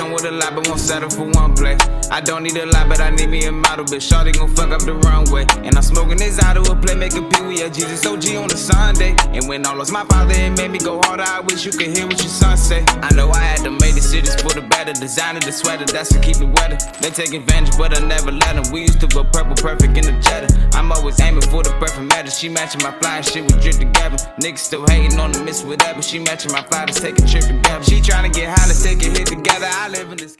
down with a lot, but won't settle for one play. I don't need a lot, but I need me a model, bitch. Shawty gon' fuck up the runway. And I'm smoking this out of a play, make a pee with your Jesus OG on a Sunday. And when all lost my father, it made me go harder. I wish you could hear what your son say. I know I had to make decisions for the better. Designer the sweater, that's to keep it wetter. They take advantage, but I never let them. We used to go purple perfect in the Jetta. I'm always aiming for the perfect match. She matching my fly and shit, we drip together. Niggas still hating on the miss whatever. She matching my fly, let's take a trip together. She tryna get high, let's take a hit together. I live in this